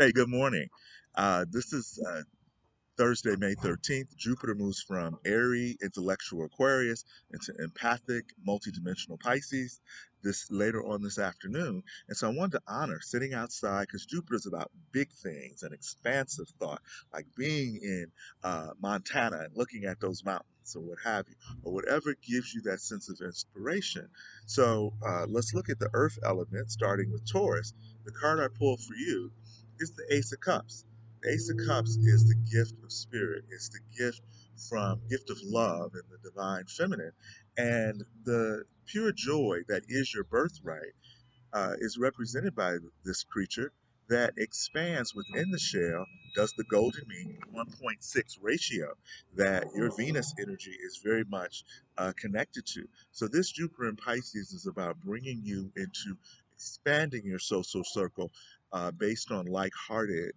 Hey, good morning. This is Thursday, May 13th. Jupiter moves from airy, intellectual Aquarius into empathic, multidimensional Pisces this later on this afternoon. And so I wanted to honor sitting outside because Jupiter is about big things and expansive thought, like being in Montana and looking at those mountains or what have you, or whatever gives you that sense of inspiration. So let's look at the earth element, starting with Taurus. The card I pulled for you is the Ace of Cups. The Ace of Cups is the gift of spirit. It's the gift of love and the divine feminine. And the pure joy that is your birthright is represented by this creature that expands within the shell, does the golden mean 1.6 ratio that your Venus energy is very much connected to. So this Jupiter in Pisces is about bringing you into expanding your social circle based on like-hearted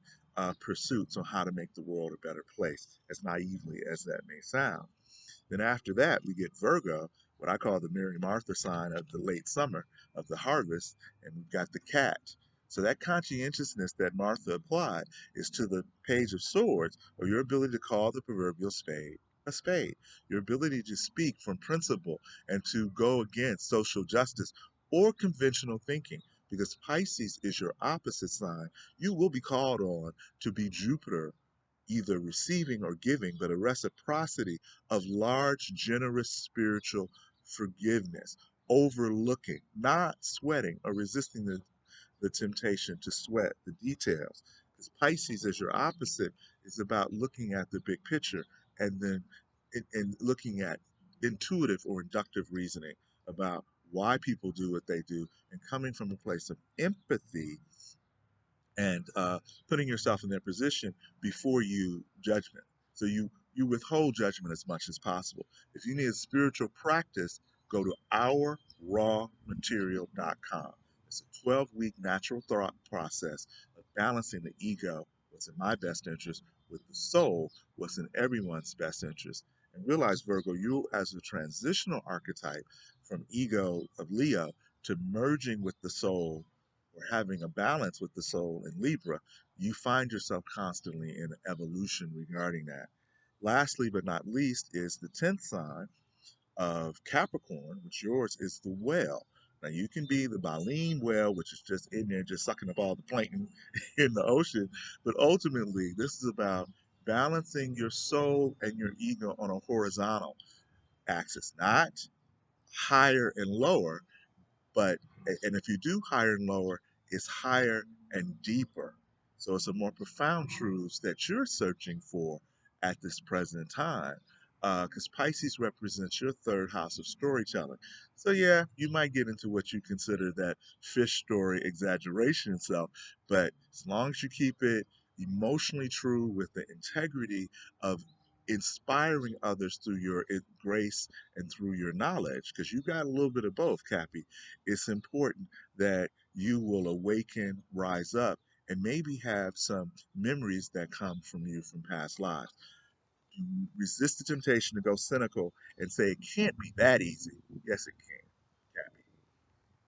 pursuits on how to make the world a better place, as naively as that may sound. Then after that, we get Virgo, what I call the Mary Martha sign of the late summer, of the harvest, and we've got the cat. So that conscientiousness that Martha applied is to the Page of Swords, or your ability to call the proverbial spade a spade, your ability to speak from principle and to go against social justice or conventional thinking. Because Pisces is your opposite sign, you will be called on to be Jupiter either receiving or giving, but a reciprocity of large, generous spiritual forgiveness, overlooking, not sweating or resisting the temptation to sweat the details. Because Pisces, as your opposite, is about looking at the big picture and then and looking at intuitive or inductive reasoning about why people do what they do and coming from a place of empathy and putting yourself in their position before you judgment. So you withhold judgment as much as possible. If you need a spiritual practice, go to ourrawmaterial.com. It's a 12-week natural thought process of balancing the ego, what's in my best interest, with the soul, what's in everyone's best interest. And realize, Virgo, you as a transitional archetype from ego of Leo to merging with the soul or having a balance with the soul in Libra, you find yourself constantly in evolution regarding that. Lastly, but not least, is the 10th sign of Capricorn, which yours is the whale. Now, you can be the baleen whale, which is just in there, just sucking up all the plankton in the ocean. But ultimately, this is about balancing your soul and your ego on a horizontal axis, not higher and lower, but and if you do higher and lower, it's higher and deeper. So it's a more profound truths that you're searching for at this present time. Because Pisces represents your third house of storytelling. So yeah, you might get into what you consider that fish story exaggeration itself, but as long as you keep it emotionally true with the integrity of inspiring others through your grace and through your knowledge, because you got a little bit of both, Cappy, it's important that you will awaken, rise up, and maybe have some memories that come from you from past lives. Resist the temptation to go cynical and say it can't be that easy. Yes, it can.